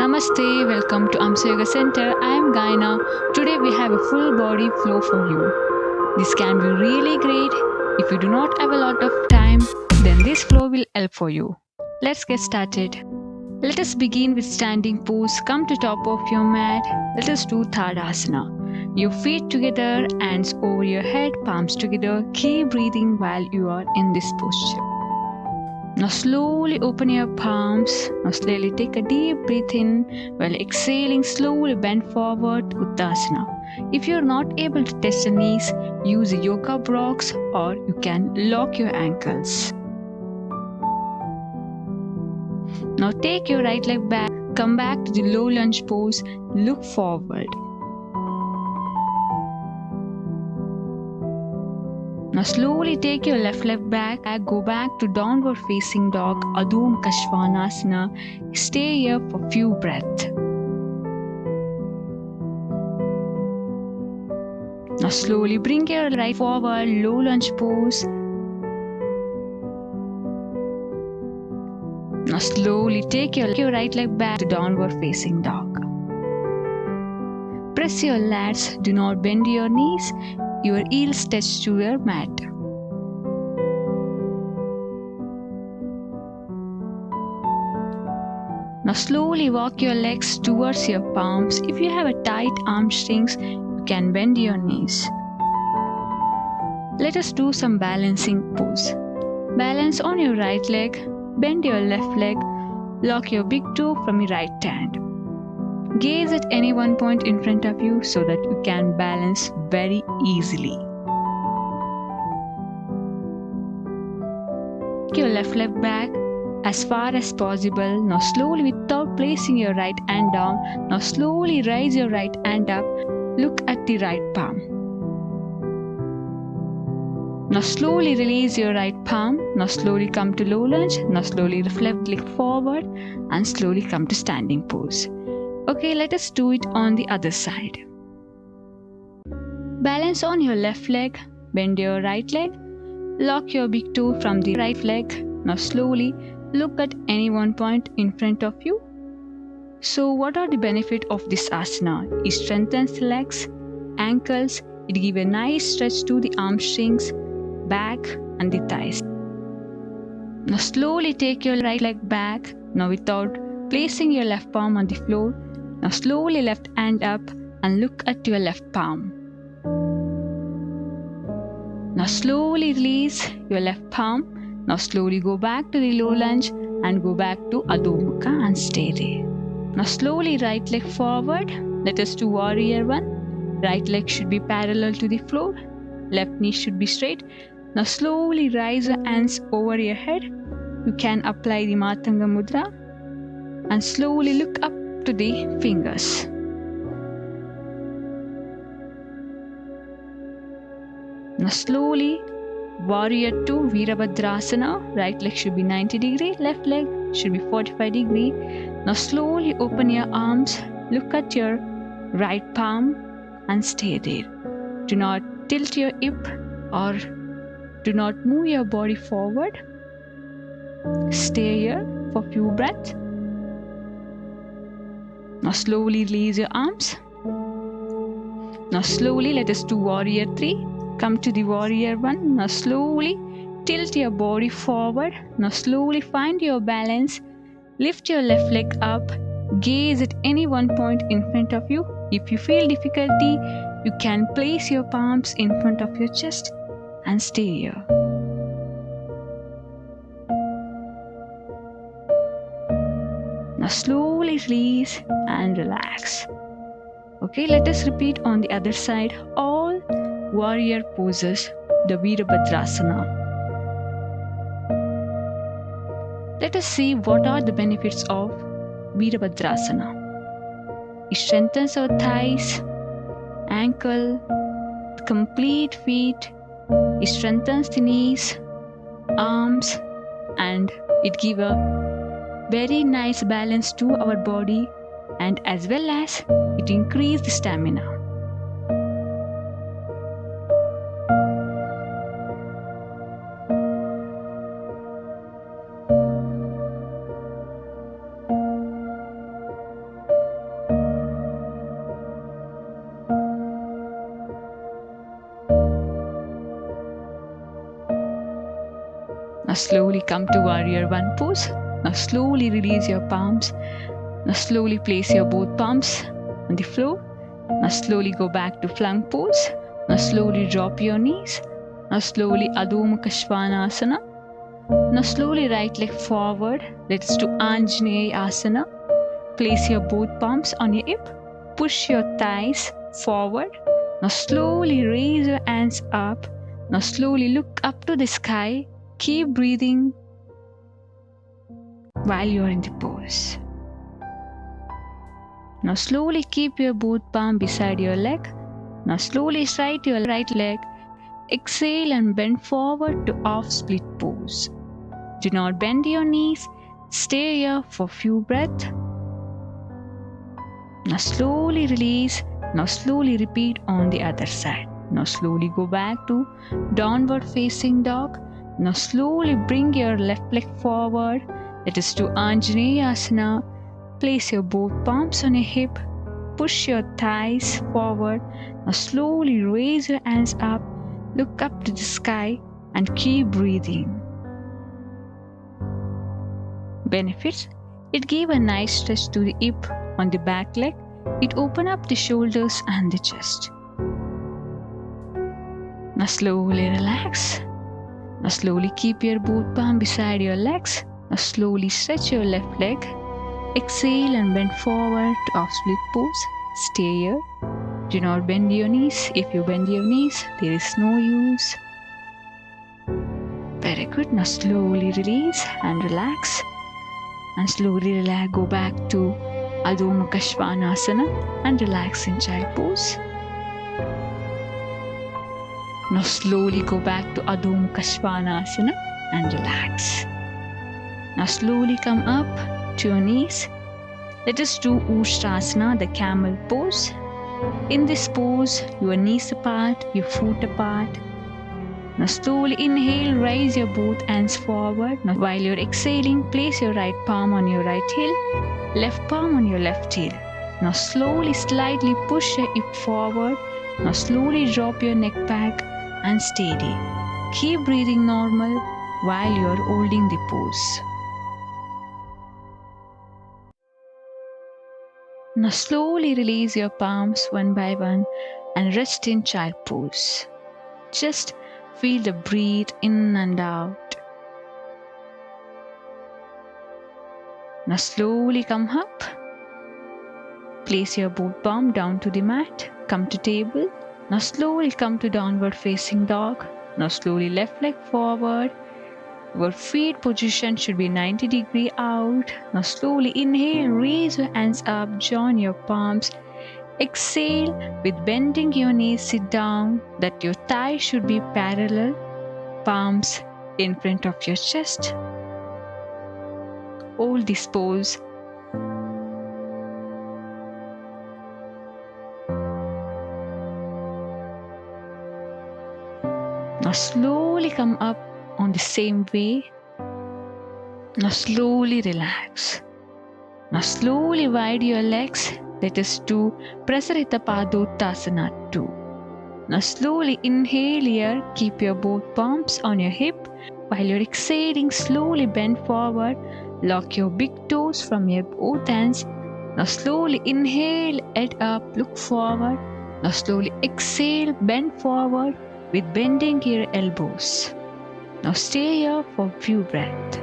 Namaste, welcome to Hamsa Yoga Center. I am Gaina. Today we have a full body flow for you. This can be really great. If you do not have a lot of time, then this flow will help for you. Let's get started. Let us begin with standing pose. Come to top of your mat. Let us do Tadasana. Your feet together, hands over your head, palms together. Keep breathing while you are in this posture. Now slowly open your palms. Now slowly take a deep breath in while exhaling. Slowly bend forward to Uttasana. If you are not able to touch the knees, use a yoga blocks or you can lock your ankles. Now take your right leg back. Come back to the low lunge pose. Look forward. Now slowly take your left leg back. Go back to downward facing dog, Adho Mukha Svanasana. Stay here for few breaths. Now slowly bring your right forward, low lunge pose. Now slowly take your right leg back to downward facing dog. Press your lats, do not bend your knees. Your heels touch to your mat. Now slowly walk your legs towards your palms. If you have a tight hamstrings, you can bend your knees. Let us do some balancing pose. Balance on your right leg, bend your left leg, lock your big toe from your right hand. Gaze at any one point in front of you so that you can balance very easily. Take your left leg back as far as possible. Now slowly, without placing your right hand down, now slowly raise your right hand up. Look at the right palm. Now slowly release your right palm. Now slowly come to low lunge. Now slowly left leg forward and slowly come to standing pose. Okay, let us do it on the other side. Balance on your left leg, bend your right leg, lock your big toe from the right leg. Now slowly look at any one point in front of you. So what are the benefits of this asana? It strengthens the legs, ankles, it gives a nice stretch to the hamstrings, back and the thighs. Now slowly take your right leg back, now without placing your left palm on the floor. Now slowly left hand up and look at your left palm. Now slowly release your left palm. Now slowly go back to the low lunge and go back to Adho Mukha and stay there. Now slowly right leg forward. Let us do warrior one. Right leg should be parallel to the floor. Left knee should be straight. Now slowly raise your hands over your head. You can apply the Matanga Mudra and slowly look up to the fingers. Now slowly warrior 2 Virabhadrasana. Right leg should be 90 degree, left leg should be 45 degree. Now slowly open your arms, look at your right palm and stay there. Do not tilt your hip or do not move your body forward. Stay here for few breaths. Now slowly release your arms. Now slowly let us do warrior 3. Come to the warrior 1. Now slowly tilt your body forward. Now slowly find your balance. Lift your left leg up. Gaze at any one point in front of you. If you feel difficulty, you can place your palms in front of your chest and stay here. Now slowly release and relax. Okay, let us repeat on the other side all warrior poses, the Virabhadrasana. Let us see what are the benefits of Virabhadrasana. It strengthens our thighs, ankle, complete feet. It strengthens the knees, arms, and it gives a very nice balance to our body, and as well as it increases the stamina. Now slowly come to warrior one pose. Now slowly release your palms. Now slowly place your both palms on the floor. Now slowly go back to plank pose. Now slowly drop your knees. Now slowly Adho Mukha Svanasana. Now slowly right leg forward. Let's do Anjaneya Asana. Place your both palms on your hip. Push your thighs forward. Now slowly raise your hands up. Now slowly look up to the sky. Keep breathing while you are in the pose. Now slowly keep your both palm beside your leg. Now slowly straight your right leg. Exhale and bend forward to half split pose. Do not bend your knees. Stay here for few breaths. Now slowly release. Now slowly repeat on the other side. Now slowly go back to downward facing dog. Now slowly bring your left leg forward. Let us do Anjaneya Asana. Place your both palms on your hip. Push your thighs forward. Now slowly raise your hands up. Look up to the sky and keep breathing. Benefits: it gave a nice stretch to the hip on the back leg. It opened up the shoulders and the chest. Now slowly relax. Now slowly keep your both palm beside your legs. Now slowly stretch your left leg. Exhale and bend forward to half split pose. Stay here. Do not bend your knees. If you bend your knees, there is no use. Very good. Now slowly release and relax. And slowly relax. Go back to Adho Mukha Svanasana and relax in child pose. Now slowly go back to Adho Mukha Svanasana and relax. Now slowly come up to your knees. Let us do Ustrasana, the camel pose. In this pose, your knees apart, your foot apart. Now slowly inhale, raise your both hands forward. Now while you're exhaling, place your right palm on your right heel, left palm on your left heel. Now slowly, slightly push your hip forward. Now slowly drop your neck back and steady. Keep breathing normal while you're holding the pose. Now slowly release your palms one by one and rest in child pose. Just feel the breathe in and out. Now slowly come up. Place your both palm down to the mat. Come to table. Now slowly come to downward facing dog. Now slowly left leg forward. Your feet position should be 90 degrees out. Now slowly inhale, raise your hands up, join your palms. Exhale with bending your knees, sit down that your thighs should be parallel, palms in front of your chest. Hold this pose. Now slowly come up on the same way. Now slowly relax. Now slowly wide your legs. Let us do Prasarita Padottasana 2. Now slowly inhale here. Keep your both palms on your hip. While you're exhaling, slowly bend forward. Lock your big toes from your both hands. Now slowly inhale, head up, look forward. Now slowly exhale, bend forward with bending your elbows. Now stay here for a few breaths.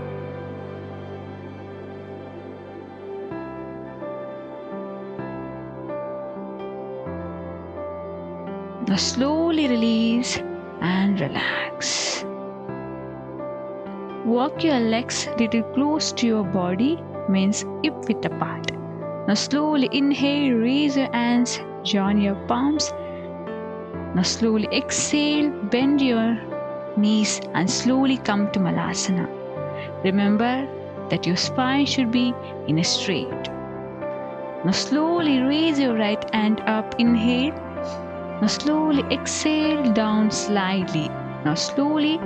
Now slowly release and relax. Walk your legs little close to your body, means hip width apart. Now slowly inhale, raise your hands, join your palms. Now slowly exhale, bend your knees and slowly come to Malasana. Remember that your spine should be in a straight. Now slowly raise your right hand up, inhale. Now slowly exhale down slightly. Now slowly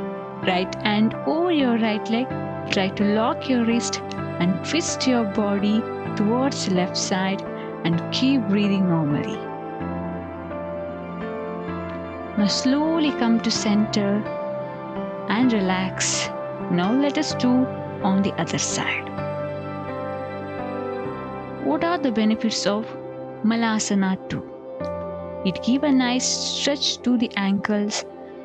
right hand over your right leg. Try to lock your wrist and twist your body towards the left side and keep breathing normally. Now slowly come to center and relax Now let us do on the other side. What are the benefits of Malasana 2? It gives a nice stretch to the ankles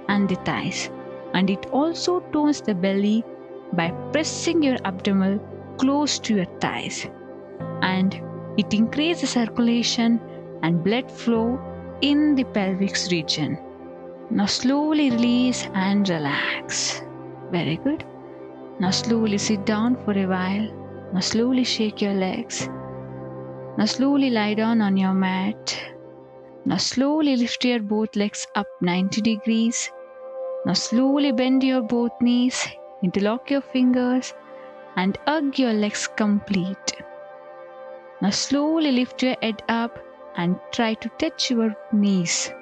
and the thighs, and it also tones the belly by pressing your abdomen close to your thighs, and it increases circulation and blood flow in the pelvic region. Now slowly release and relax. Very good. Now slowly sit down for a while. Now slowly shake your legs. Now slowly lie down on your mat. Now slowly lift your both legs up 90 degrees. Now slowly bend your both knees, interlock your fingers and hug your legs complete. Now slowly lift your head up and try to touch your knees.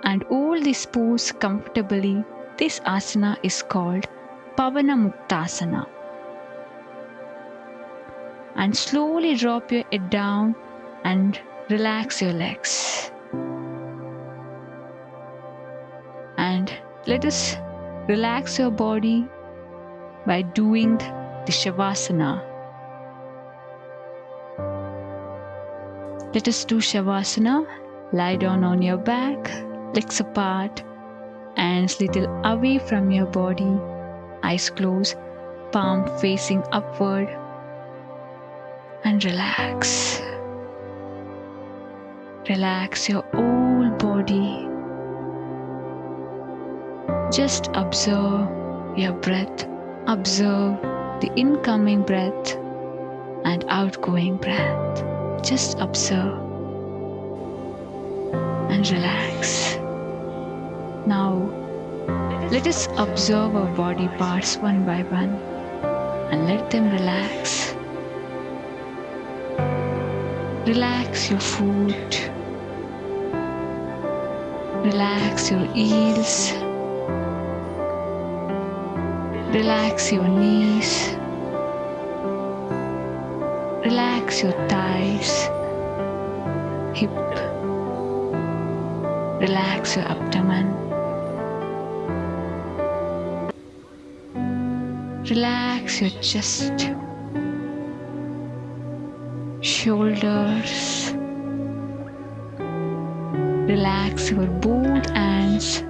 And hold this pose comfortably. This asana is called Pavana Muktasana. And slowly drop your head down and relax your legs. And let us relax your body by doing the Shavasana. Let us do Shavasana. Lie down on your back, legs apart, hands little away from your body, eyes closed, palm facing upward, and relax. Relax your whole body. Just observe your breath. Observe the incoming breath and outgoing breath. Just observe and relax. Now, let us observe our body parts one by one and let them relax. Relax your foot. Relax your heels. Relax your knees. Relax your thighs, hip. Relax your abdomen. Relax your chest, shoulders. Relax your both hands,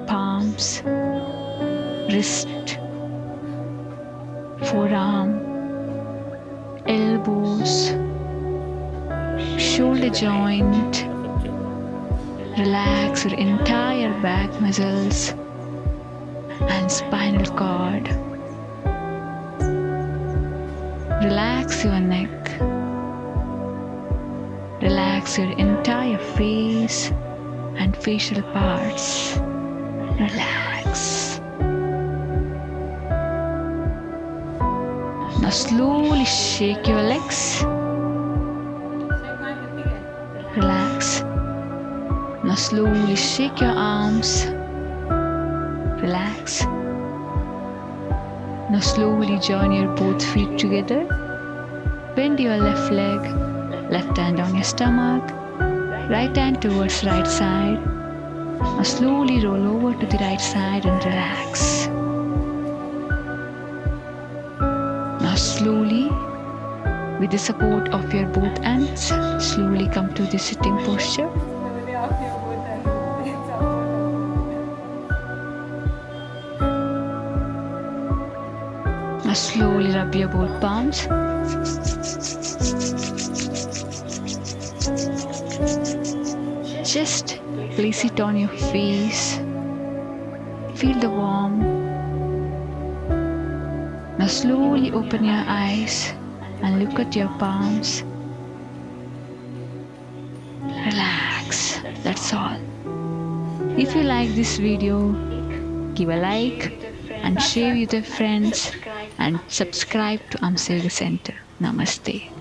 palms, wrist, forearm, elbows, shoulder joint. Relax your entire back muscles and spinal cord. Relax your neck. Relax your entire face and facial parts. Relax. Now slowly shake your legs. Relax. Now slowly shake your arms. Relax. Now slowly join your both feet together. Bend your left leg, left hand on your stomach, right hand towards right side. Now slowly roll over to the right side and relax. Now slowly, with the support of your both hands, slowly come to the sitting posture. Now slowly rub your both palms. Just place it on your face. Feel the warmth. Now slowly open your eyes and look at your palms. Relax. That's all. If you like this video, give a like and share with your friends and subscribe to Hamsa Yoga Center. Namaste.